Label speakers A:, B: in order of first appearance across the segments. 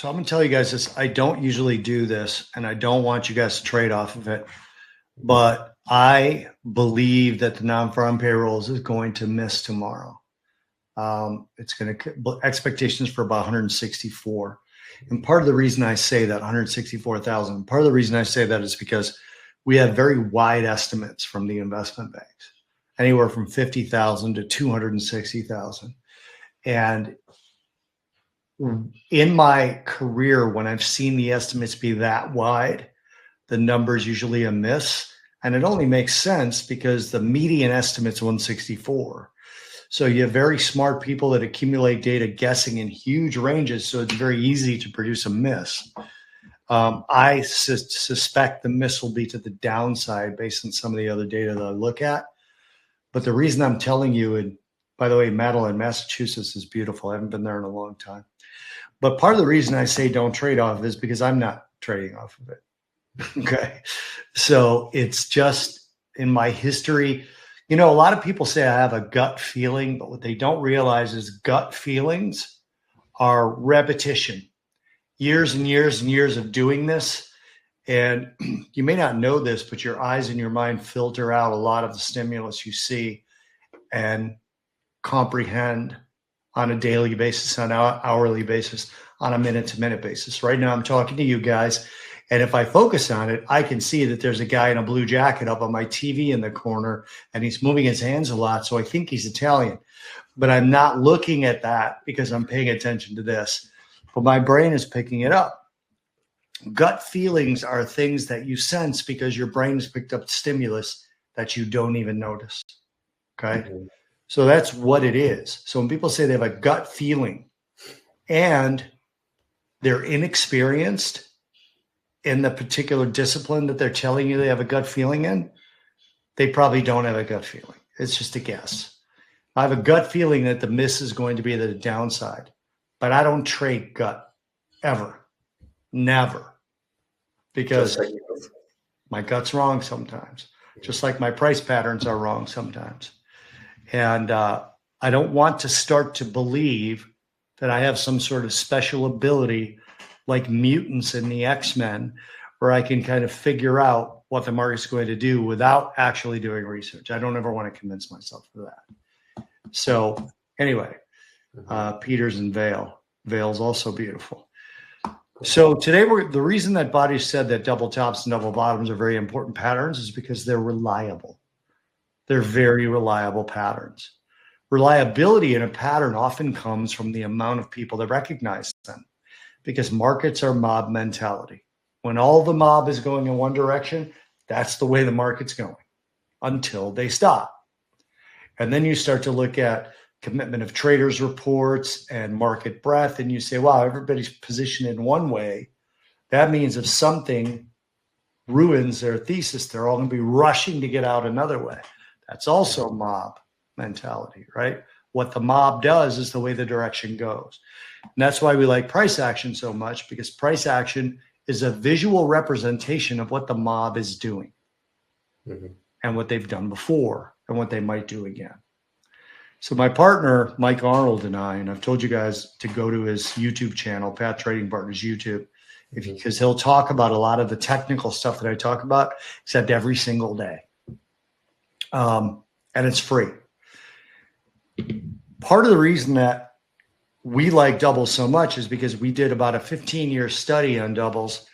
A: So I'm going to tell you guys this. I don't usually do this, and I don't want you guys to trade off of it. But I believe that the non-farm payrolls is going to miss tomorrow. It's going to expectations for about 164. And part of the reason I say that 164,000, part of the reason I say that is because we have very wide estimates from the investment banks, anywhere from 50,000 to 260,000. And in my career, when I've seen the estimates be that wide, the numbers usually a miss. And it only makes sense because the median estimate's 164. So you have very smart people that accumulate data guessing in huge ranges. So it's very easy to produce a miss. I suspect the miss will be to the downside based on some of the other data that I look at. But the reason I'm telling you, and by the way, Madeline, Massachusetts is beautiful. I haven't been there in a long time. But part of the reason I say don't trade off of it is because I'm not trading off of it. Okay. So it's just in my history. You know, a lot of people say I have a gut feeling, but what they don't realize is gut feelings are repetition. Years and years and years of doing this. And you may not know this, but your eyes and your mind filter out a lot of the stimulus you see and comprehend on a daily basis, on an hourly basis, on a minute-to-minute basis. Right now I'm talking to you guys, and if I focus on it, I can see that there's a guy in a blue jacket up on my TV in the corner, and he's moving his hands a lot, so I think he's Italian. But I'm not looking at that because I'm paying attention to this. But my brain is picking it up. Gut feelings are things that you sense because your brain has picked up stimulus that you don't even notice. Okay? Mm-hmm. So that's what it is. So when people say they have a gut feeling and they're inexperienced in the particular discipline that they're telling you they have a gut feeling in, they probably don't have a gut feeling. It's just a guess. I have a gut feeling that the miss is going to be the downside, but I don't trade gut ever, never, because my gut's wrong sometimes, just like my price patterns are wrong sometimes. And I don't want to start to believe that I have some sort of special ability like mutants in the X-Men where I can kind of figure out what the market's going to do without actually doing research. I don't ever want to convince myself of that. So anyway, Peters and Vale. Vale's also beautiful. So today, the reason that Body said that double tops and double bottoms are very important patterns is because they're reliable. They're very reliable patterns. Reliability in a pattern often comes from the amount of people that recognize them because markets are mob mentality. When all the mob is going in one direction, that's the way the market's going until they stop. And then you start to look at commitment of traders reports and market breadth, and you say, wow, everybody's positioned in one way. That means if something ruins their thesis, they're all going to be rushing to get out another way. That's also mob mentality, right? What the mob does is the way the direction goes. And that's why we like price action so much, because price action is a visual representation of what the mob is doing and what they've done before and what they might do again. So my partner, Mike Arnold, and I've told you guys to go to his YouTube channel, Pat Trading Partners YouTube, because he'll talk about a lot of the technical stuff that I talk about, except every single day. And it's free. Part of the reason that we like doubles so much is because we did about a 15-year study on doubles,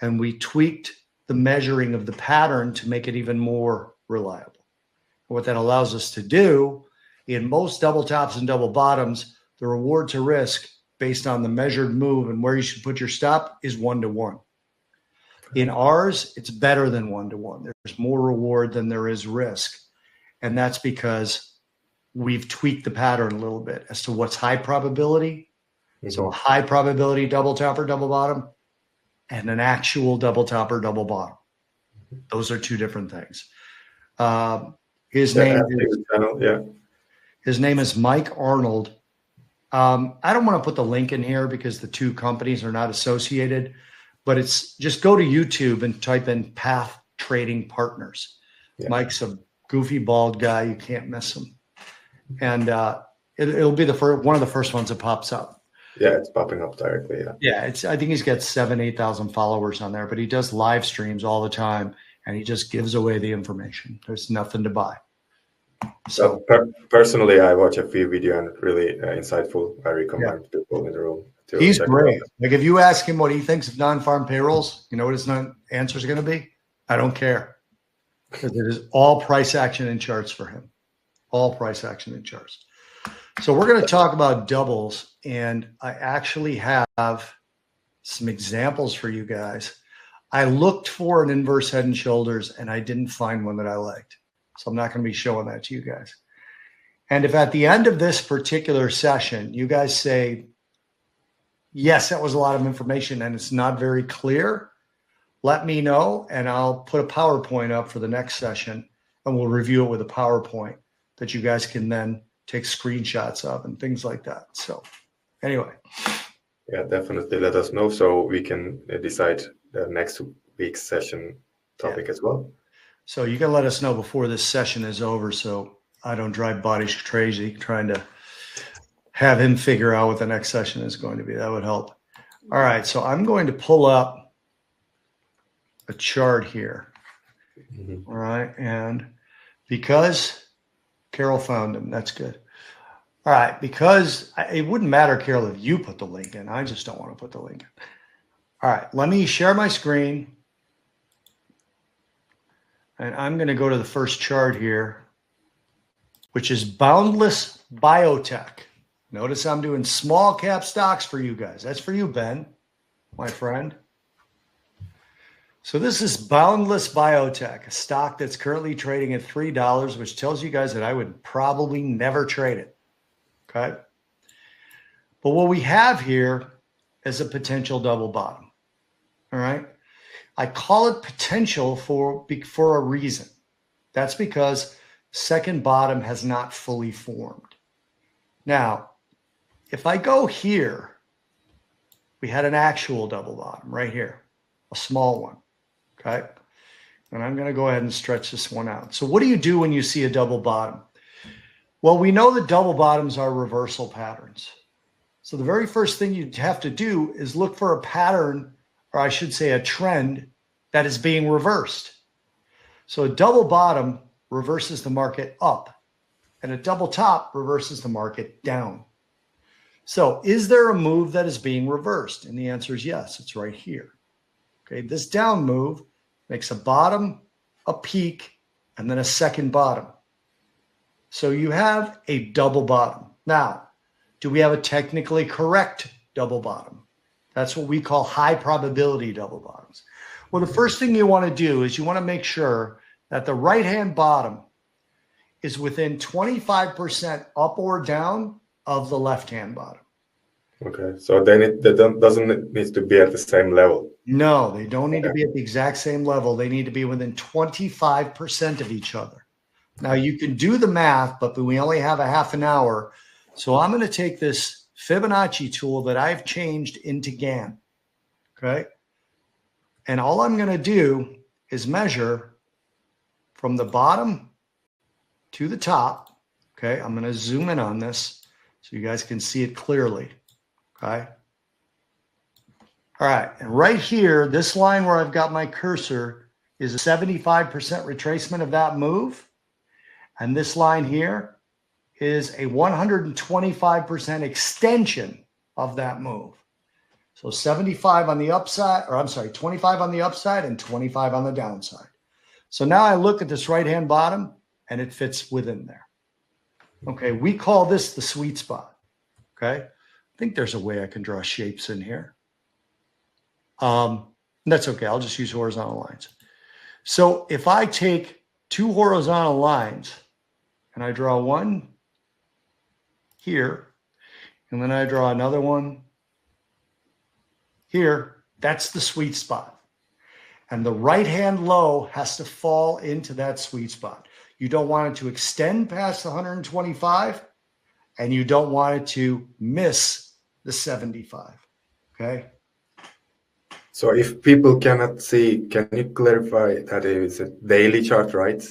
A: and we tweaked the measuring of the pattern to make it even more reliable. What that allows us to do in most double tops and double bottoms, the reward to risk based on the measured move and where you should put your stop is 1-to-1. In ours, it's better than 1-to-1. There's more reward than there is risk. And that's because we've tweaked the pattern a little bit as to what's high probability. So a high probability double top or double bottom and an actual double top or double bottom. Those are two different things. His name is Mike Arnold. I don't want to put the link in here because the two companies are not associated, but it's just go to YouTube and type in Path Trading Partners. Yeah. Mike's a goofy bald guy. You can't miss him. And it'll be one of the first ones that pops up.
B: Yeah, it's popping up directly. Yeah.
A: Yeah, I think he's got 8,000 followers on there, but he does live streams all the time, and he just gives away the information. There's nothing to buy. So
B: personally, I watch a few videos and really insightful. I recommend people in the room to
A: he's
B: check
A: great.
B: it out.
A: Like if you ask him what he thinks of non-farm payrolls, you know what his answer is going to be? I don't care, because it is all price action and charts for him. All price action and charts. So we're going to talk about doubles, and I actually have some examples for you guys. I looked for an inverse head and shoulders, and I didn't find one that I liked. So I'm not going to be showing that to you guys. And if at the end of this particular session, you guys say, yes, that was a lot of information and it's not very clear, let me know, and I'll put a PowerPoint up for the next session, and we'll review it with a PowerPoint that you guys can then take screenshots of and things like that. So anyway.
B: Yeah, definitely let us know so we can decide the next week's session topic as well.
A: So you can let us know before this session is over, so I don't drive Bodish crazy trying to have him figure out what the next session is going to be. That would help. All right, so I'm going to pull up a chart here. All right, and because Carol found him, that's good. All right, because it wouldn't matter, Carol, if you put the link in. I just don't want to put the link in. All right, let me share my screen. And I'm going to go to the first chart here, which is boundless biotech. Notice I'm doing small cap stocks for you guys. That's for you, Ben, my friend. So this is boundless biotech, a stock that's currently trading at $3, which tells you guys that I would probably never trade it. Okay. But what we have here is a potential double bottom. All right. I call it potential for a reason. That's because second bottom has not fully formed. Now, if I go here, we had an actual double bottom right here, a small one. Okay. And I'm going to go ahead and stretch this one out. So what do you do when you see a double bottom? Well, we know that double bottoms are reversal patterns. So the very first thing you have to do is look for a pattern, or I should say a trend, that is being reversed. So a double bottom reverses the market up, and a double top reverses the market down. So is there a move that is being reversed? And the answer is yes, it's right here. Okay, this down move makes a bottom, a peak, and then a second bottom. So you have a double bottom. Now, do we have a technically correct double bottom? That's what we call high probability double bottoms. Well, the first thing you want to do is you want to make sure that the right-hand bottom is within 25% up or down of the left-hand bottom.
B: Okay, so then it doesn't need to be at the same level.
A: No, they don't need to be at the exact same level. They need to be within 25% of each other. Now, you can do the math, but we only have a half an hour. So I'm going to take this Fibonacci tool that I've changed into Gann. Okay. And all I'm going to do is measure from the bottom to the top. Okay. I'm going to zoom in on this so you guys can see it clearly. Okay. All right. And right here, this line where I've got my cursor is a 75% retracement of that move. And this line here is a 125% extension of that move. So 75 on the upside, or I'm sorry, 25 on the upside and 25 on the downside. So now I look at this right-hand bottom and it fits within there. Okay, we call this the sweet spot. Okay, I think there's a way I can draw shapes in here. That's okay, I'll just use horizontal lines. So if I take two horizontal lines, and I draw one here, and then I draw another one here, that's the sweet spot. And the right-hand low has to fall into that sweet spot. You don't want it to extend past the 125, and you don't want it to miss the 75, okay?
B: So if people cannot see, can you clarify that it is a daily chart, right?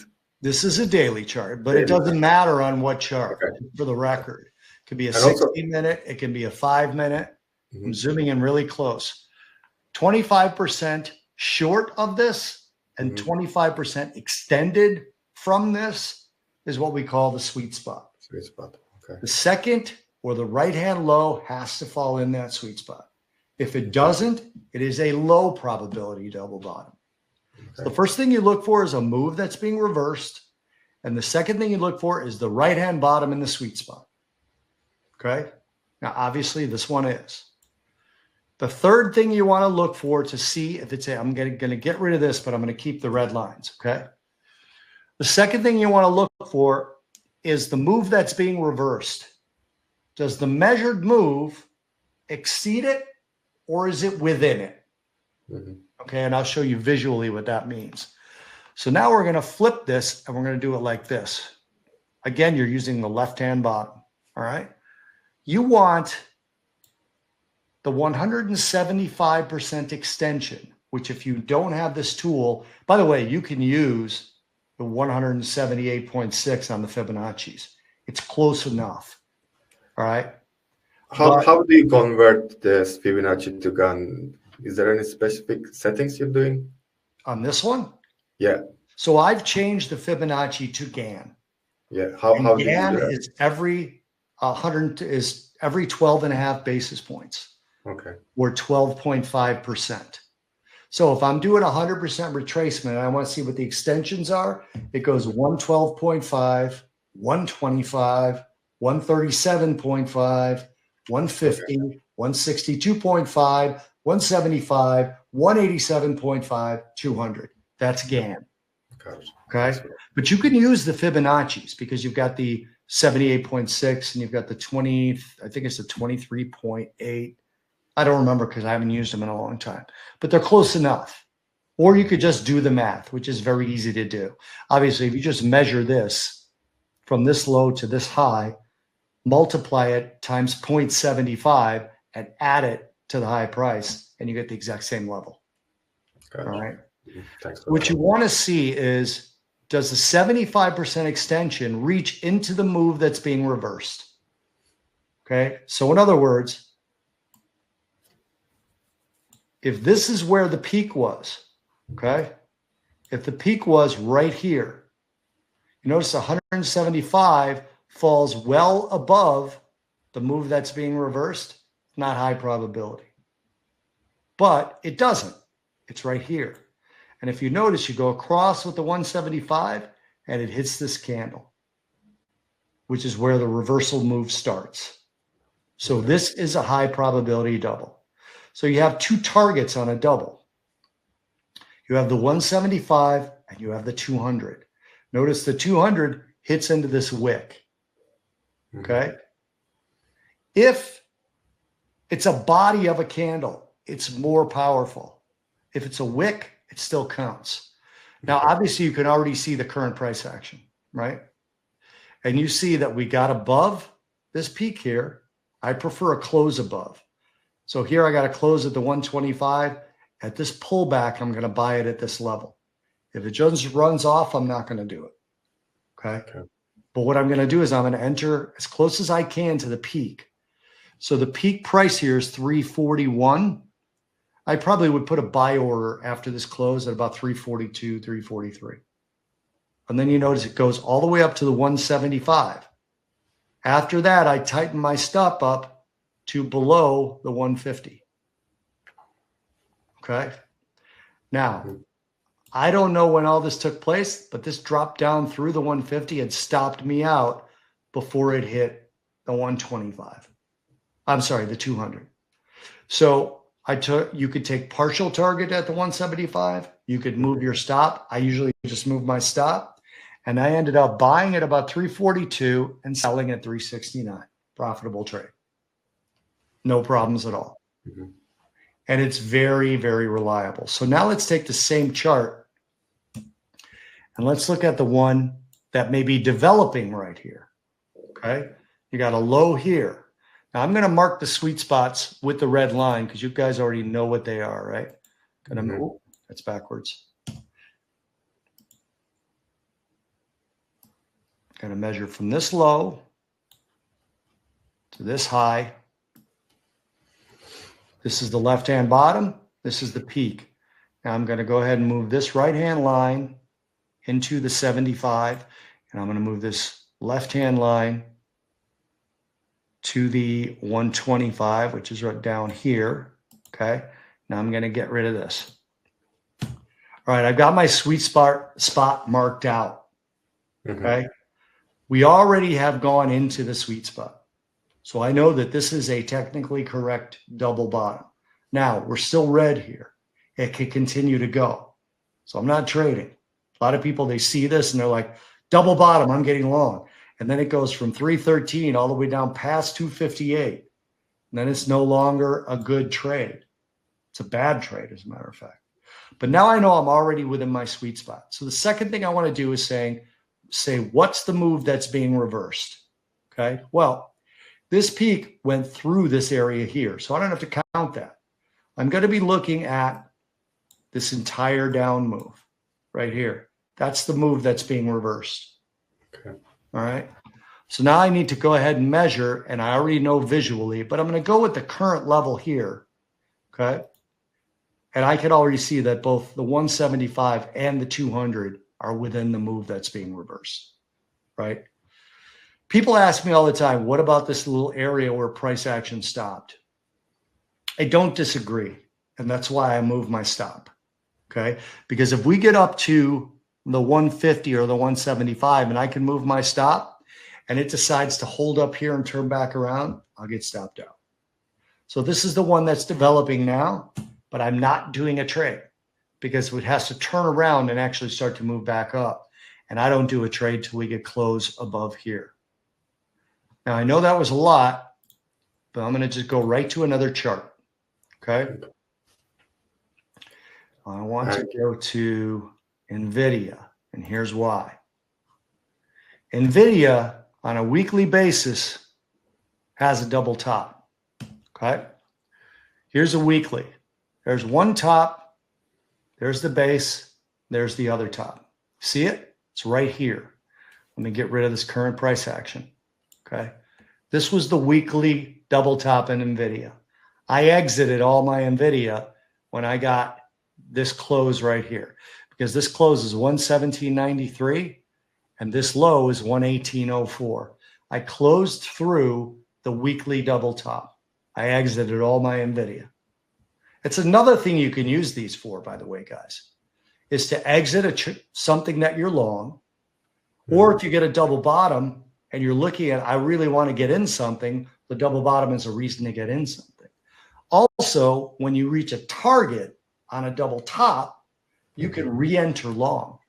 A: This is a daily chart, but it doesn't matter on what chart, for the record. It could be a 60-minute, it can be a 5-minute. I'm zooming in really close. 25% short of this and 25% extended from this is what we call the sweet spot.
B: Sweet spot. Okay.
A: The second or the right-hand low has to fall in that sweet spot. If it doesn't, it is a low probability double bottom. Okay. So the first thing you look for is a move that's being reversed. And the second thing you look for is the right-hand bottom in the sweet spot. Okay. Now, obviously, this one is. The third thing you want to look for to see if it's I'm going to get rid of this, but I'm going to keep the red lines. Okay. The second thing you want to look for is the move that's being reversed. Does the measured move exceed it or is it within it? Okay. And I'll show you visually what that means. So now we're going to flip this and we're going to do it like this. Again, you're using the left-hand bottom. All right. You want the 175% extension, which if you don't have this tool, by the way, you can use the 178.6 on the Fibonacci's. It's close enough. All right.
B: How do you convert this Fibonacci to Gann? Is there any specific settings you're doing?
A: On this one?
B: Yeah.
A: So I've changed the Fibonacci to Gann.
B: Yeah. How do you
A: Gann
B: do that?
A: is every 12.5 basis points.
B: Okay.
A: Or 12.5%. So if I'm doing 100% retracement and I want to see what the extensions are, it goes 112.5, 125, 137.5, 150, 162.5, 175, 187.5, 200. That's Gann. Okay. But you can use the Fibonacci's because you've got the 78.6 and you've got the 20, I think it's the 23.8. I don't remember because I haven't used them in a long time, but they're close enough. Or you could just do the math, which is very easy to do. Obviously, if you just measure this from this low to this high, multiply it times 0.75 and add it to the high price, and you get the exact same level.
B: Gotcha.
A: All right.
B: Thanks.
A: What you want to see is, does the 75% extension reach into the move that's being reversed? Okay. So in other words, if this is where the peak was, okay, if the peak was right here, you notice 175 falls well above the move that's being reversed, not high probability. But it doesn't. It's right here. And if you notice, you go across with the 175 and it hits this candle, which is where the reversal move starts. So this is a high probability double. So you have two targets on a double. You have the 175 and you have the 200. Notice the 200 hits into this wick. Okay. If it's a body of a candle, it's more powerful. If it's a wick, it still counts. Now, obviously, you can already see the current price action, right? And you see that we got above this peak here. I prefer a close above. So here I got to close at the 125. At this pullback, I'm going to buy it at this level. If it just runs off, I'm not going to do it. Okay. But what I'm going to do is I'm going to enter as close as I can to the peak. So the peak price here is 341. I probably would put a buy order after this close at about 342, 343. And then you notice it goes all the way up to the 175. After that, I tighten my stop up to below the 150. Okay. Now, I don't know when all this took place, but this dropped down through the 150 and stopped me out before it hit the 125. I'm sorry, the 200. So you could take partial target at the 175. You could move your stop. I usually just move my stop. And I ended up buying at about 342 and selling at 369. Profitable trade. No problems at all. And it's very, very reliable. So now let's take the same chart and let's look at the one that may be developing right here. Okay. You got a low here. Now I'm going to mark the sweet spots with the red line because you guys already know what they are, right? Gonna move. That's backwards. Going to measure from this low to this high. This is the left-hand bottom. This is the peak. Now I'm going to go ahead and move this right-hand line into the 75, and I'm going to move this left-hand line to the 125, which is right down here. Okay. Now I'm going to get rid of this. All right. I've got my sweet spot marked out. Okay. We already have gone into the sweet spot. So I know that this is a technically correct double bottom. Now we're still red here. It could continue to go. So I'm not trading. A lot of people, they see this and they're like, double bottom, I'm getting long. And then it goes from 313 all the way down past 258. And then it's no longer a good trade. It's a bad trade, as a matter of fact. But now I know I'm already within my sweet spot. So the second thing I want to do is say, what's the move that's being reversed? Okay. Well, this peak went through this area here. So I don't have to count that. I'm going to be looking at this entire down move right here. That's the move that's being reversed. Okay. All right. So now I need to go ahead and measure, and I already know visually, but I'm going to go with the current level here. Okay. And I can already see that both the 175 and the 200 are within the move that's being reversed. Right. People ask me all the time, what about this little area where price action stopped? I don't disagree. And that's why I move my stop. Okay. Because if we get up to the 150 or the 175 and I can move my stop and it decides to hold up here and turn back around, I'll get stopped out. So this is the one that's developing now, but I'm not doing a trade because it has to turn around and actually start to move back up. And I don't do a trade till we get close above here. Now I know that was a lot, but I'm going to just go right to another chart. Okay. I want to go to Nvidia, and here's why. Nvidia on a weekly basis has a double top. Okay. Here's a weekly. There's one top. There's the base. There's the other top. See it? It's right here. Let me get rid of this current price action. Okay. This was the weekly double top in Nvidia. I exited all my Nvidia when I got this close right here, because this close is 117.93 and this low is 118.04. I closed through the weekly double top. I exited all my Nvidia. It's another thing you can use these for, by the way, guys, is to exit something that you're long, or if you get a double bottom and you're looking at, I really want to get in something, the double bottom is a reason to get in something. Also, when you reach a target on a double top, you can re-enter long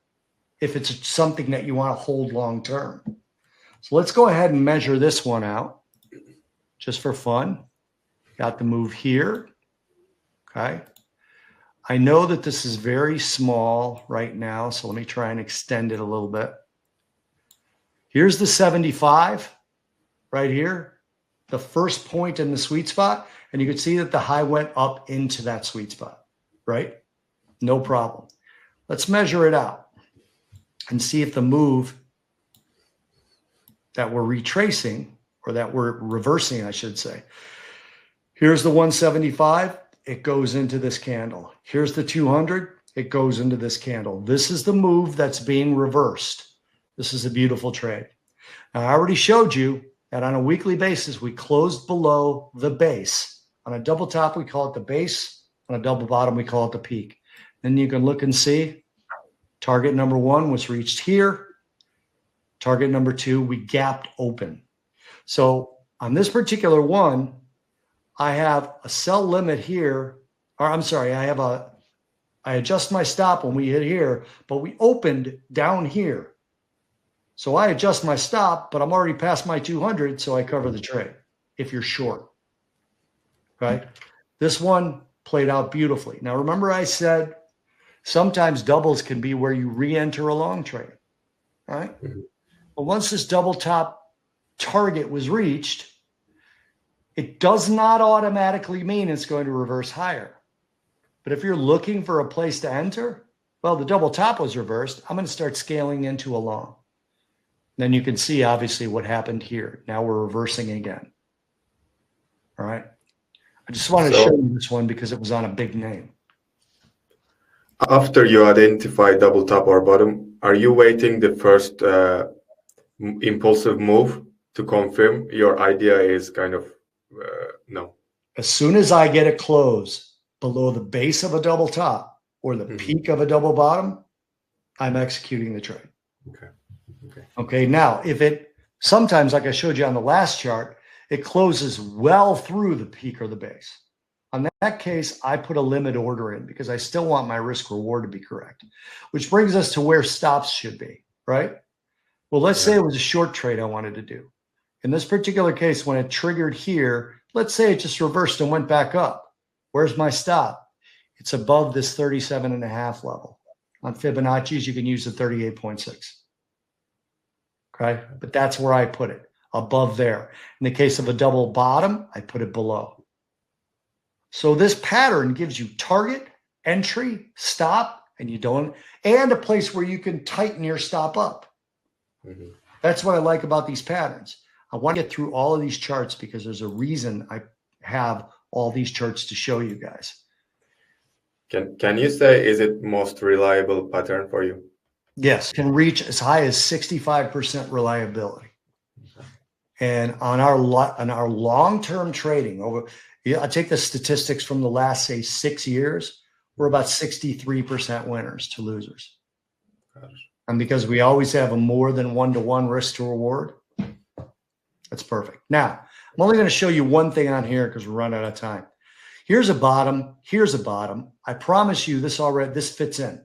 A: if it's something that you want to hold long term. So let's go ahead and measure this one out just for fun. Got the move here. Okay. I know that this is very small right now, so let me try and extend it a little bit. Here's the 75 right here, the first point in the sweet spot, and you can see that the high went up into that sweet spot. Right? No problem. Let's measure it out and see if the move that we're retracing, or that we're reversing, I should say. Here's the 175. It goes into this candle. Here's the 200. It goes into this candle. This is the move that's being reversed. This is a beautiful trade. Now, I already showed you that on a weekly basis, we closed below the base. On a double top, we call it the base. On a double bottom, we call it the peak. Then you can look and see target number 1 was reached here. Target number 2, we gapped open. So on this particular one, I have a sell limit here, or I'm sorry, I adjust my stop when we hit here, but we opened down here. So I adjust my stop, but I'm already past my 200, so I cover the trade if you're short. Right? This one played out beautifully. Now, remember I said sometimes doubles can be where you re-enter a long trade, right? But once this double top target was reached, it does not automatically mean it's going to reverse higher. But if you're looking for a place to enter, well, the double top was reversed. I'm going to start scaling into a long. Then you can see, obviously, what happened here. Now we're reversing again. All right. I just wanted to show you this one because it was on a big name.
B: After you identify double top or bottom, are you waiting the first impulsive move to confirm your idea is kind of no?
A: As soon as I get a close below the base of a double top or the peak of a double bottom, I'm executing the trade. Okay. Now, if it sometimes, like I showed you on the last chart, it closes well through the peak or the base. On that case, I put a limit order in because I still want my risk reward to be correct, which brings us to where stops should be, right? Well, let's say it was a short trade I wanted to do. In this particular case, when it triggered here, let's say it just reversed and went back up. Where's my stop? It's above this 37.5 level. On Fibonacci's, you can use the 38.6. Okay, but that's where I put it, above there. In the case of a double bottom, I put it below. So this pattern gives you target, entry, stop, and a place where you can tighten your stop up. That's what I like about these patterns. I want to get through all of these charts because there's a reason I have all these charts to show you guys.
B: Can you say, is it most reliable pattern for you?
A: Yes, can reach as high as 65% reliability. And on our long-term trading, I take the statistics from the last, say, 6 years, we're about 63% winners to losers. And because we always have a more than 1-to-1 risk to reward, that's perfect. Now, I'm only going to show you one thing on here because we're running out of time. Here's a bottom. Here's a bottom. I promise you this fits in.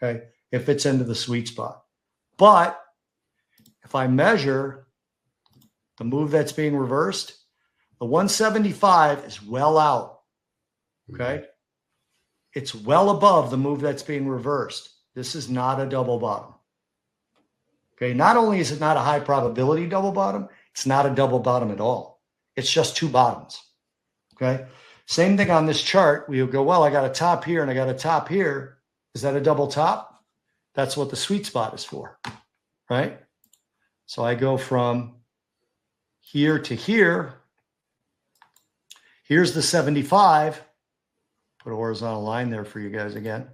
A: Okay. It fits into the sweet spot. But if I measure the move that's being reversed, the 175 is well out. Okay. It's well above the move that's being reversed. This is not a double bottom. Okay. Not only is it not a high probability double bottom, it's not a double bottom at all. It's just two bottoms. Okay. Same thing on this chart. We would go, well, I got a top here and I got a top here. Is that a double top? That's what the sweet spot is for, right? So I go from here to here. Here's the 75. Put a horizontal line there for you guys again.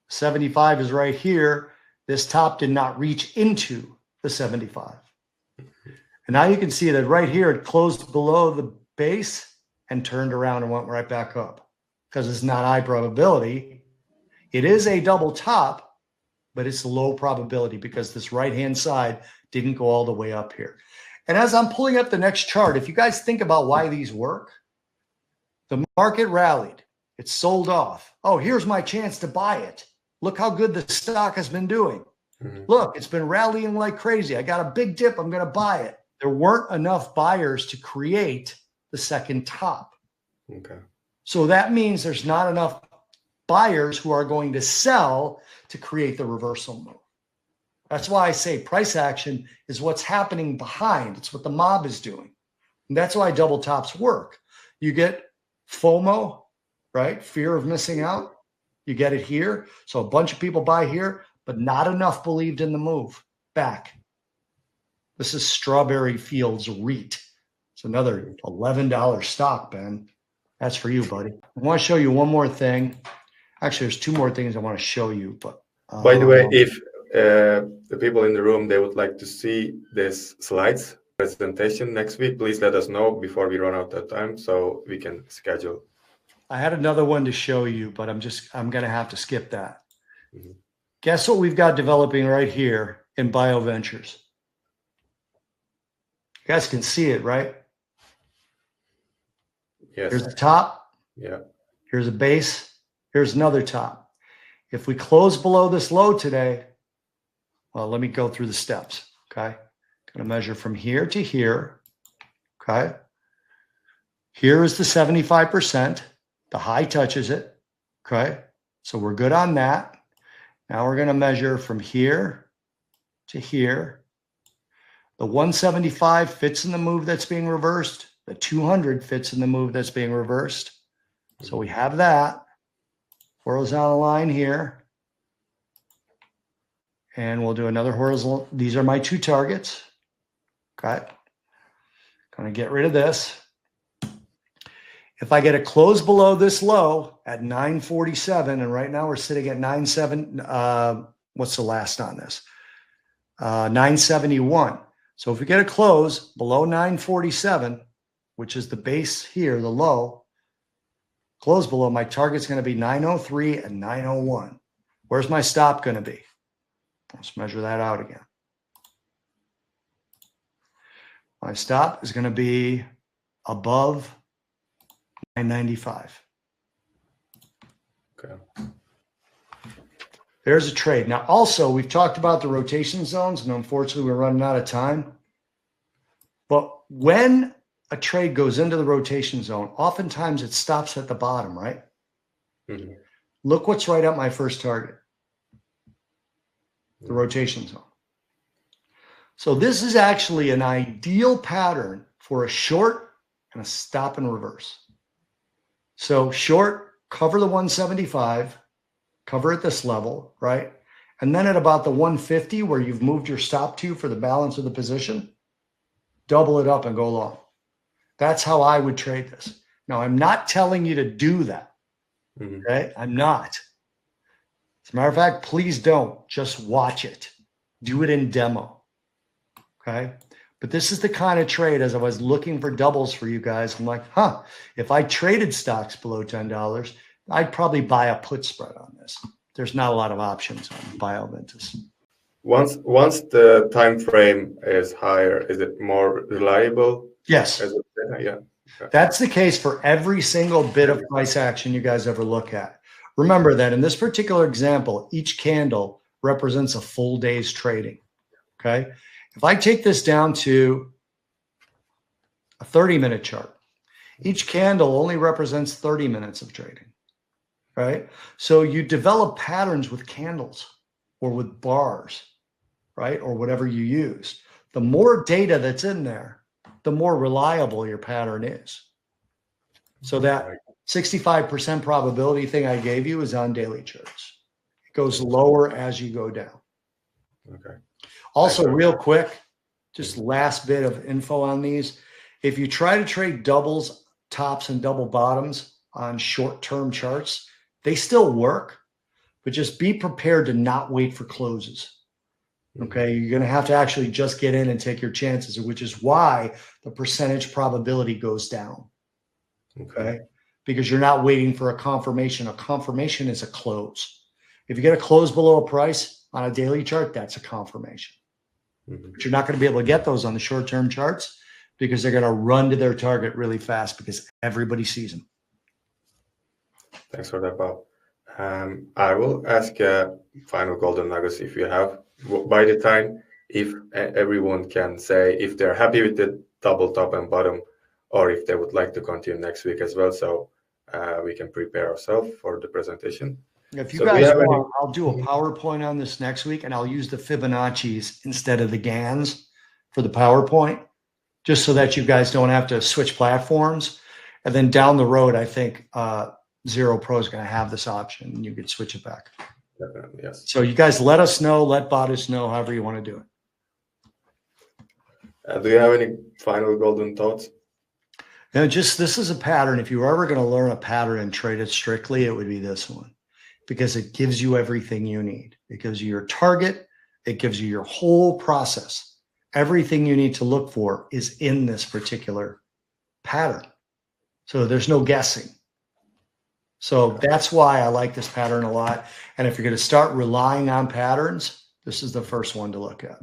A: 75 is right here. This top did not reach into the 75. And now you can see that right here, it closed below the base and turned around and went right back up because it's not high probability. It is a double top, but it's low probability because this right-hand side didn't go all the way up here. And as I'm pulling up the next chart, if you guys think about why these work, the market rallied. It sold off. Oh, here's my chance to buy it. Look how good the stock has been doing. Look, it's been rallying like crazy. I got a big dip. I'm going to buy it. There weren't enough buyers to create the second top.
B: Okay.
A: So that means there's not enough buyers who are going to sell to create the reversal move. That's why I say price action is what's happening behind. It's what the mob is doing. And that's why double tops work. You get FOMO, right? Fear of missing out. You get it here. So a bunch of people buy here, but not enough believed in the move back. This is Strawberry Fields REIT. It's another $11 stock, Ben. That's for you, buddy. I want to show you one more thing. Actually, there's two more things I want to show you. But
B: by the way, if the people in the room, they would like to see this slides presentation next week, please let us know before we run out of time so we can schedule.
A: I had another one to show you, but I'm going to have to skip that. Guess what we've got developing right here in BioVentures? You guys can see it, right?
B: Yes.
A: Here's the top.
B: Yeah.
A: Here's a base. Here's another top. If we close below this low today, well, let me go through the steps. Okay. Going to measure from here to here. Okay. Here is the 75%. The high touches it. Okay. So we're good on that. Now we're going to measure from here to here. The 175 fits in the move that's being reversed. The 200 fits in the move that's being reversed. So we have that horizontal line here. And we'll do another horizontal. These are my two targets. Okay. Going to get rid of this. If I get a close below this low at 947, and right now we're sitting at 97, what's the last on this? 971. So if we get a close below 947, which is the base here, the low, close below, my target's going to be 903 and 901. Where's my stop going to be? Let's measure that out again. My stop is going to be above 995.
B: Okay.
A: There's a trade. Now, also, we've talked about the rotation zones, and unfortunately, we're running out of time. But when a trade goes into the rotation zone, oftentimes it stops at the bottom, right?
B: Mm-hmm.
A: Look what's right at my first target, the rotation zone. So this is actually an ideal pattern for a short and a stop and reverse. So short, cover the 175, cover at this level, right? And then at about the 150 where you've moved your stop to for the balance of the position, double it up and go long. That's how I would trade this. Now, I'm not telling you to do that, okay? I'm not. As a matter of fact, please don't. Just watch it. Do it in demo, okay? But this is the kind of trade, as I was looking for doubles for you guys, I'm like, if I traded stocks below $10, I'd probably buy a put spread on this. There's not a lot of options on BioVentus.
B: Once the time frame is higher, is it more reliable?
A: Yes.
B: Yeah. Okay.
A: That's the case for every single bit of price action you guys ever look at. Remember that in this particular example, each candle represents a full day's trading. Okay. If I take this down to a 30-minute chart, each candle only represents 30 minutes of trading. Right? So you develop patterns with candles or with bars, right? Or whatever you use. The more data that's in there, the more reliable your pattern is. So that 65% probability thing I gave you is on daily charts. It goes lower as you go down.
B: Okay.
A: Also, real quick, just last bit of info on these. If you try to trade doubles, tops, and double bottoms on short-term charts, they still work, but just be prepared to not wait for closes. Okay, you're going to have to actually just get in and take your chances, which is why the percentage probability goes down. Okay, because you're not waiting for a confirmation. A confirmation is a close. If you get a close below a price on a daily chart, that's a confirmation. But you're not going to be able to get those on the short-term charts because they're going to run to their target really fast because everybody sees them.
B: Thanks for that, Bob. I will ask final golden nuggets if you have. By the time, if everyone can say if they're happy with the double top and bottom, or if they would like to continue next week as well, so we can prepare ourselves for the presentation.
A: If you guys want, I'll do a PowerPoint on this next week, and I'll use the Fibonacci's instead of the GANs for the PowerPoint, just so that you guys don't have to switch platforms. And then down the road, I think Zero Pro is going to have this option, and you could switch it back.
B: Definitely, yes.
A: So you guys let us know, let Bottas know, however you want to do it.
B: Do you have any final golden thoughts?
A: No, just this is a pattern. If you were ever going to learn a pattern and trade it strictly, it would be this one, because it gives you everything you need. It gives you your target. It gives you your whole process. Everything you need to look for is in this particular pattern. So there's no guessing. So that's why I like this pattern a lot. And if you're going to start relying on patterns, this is the first one to look at.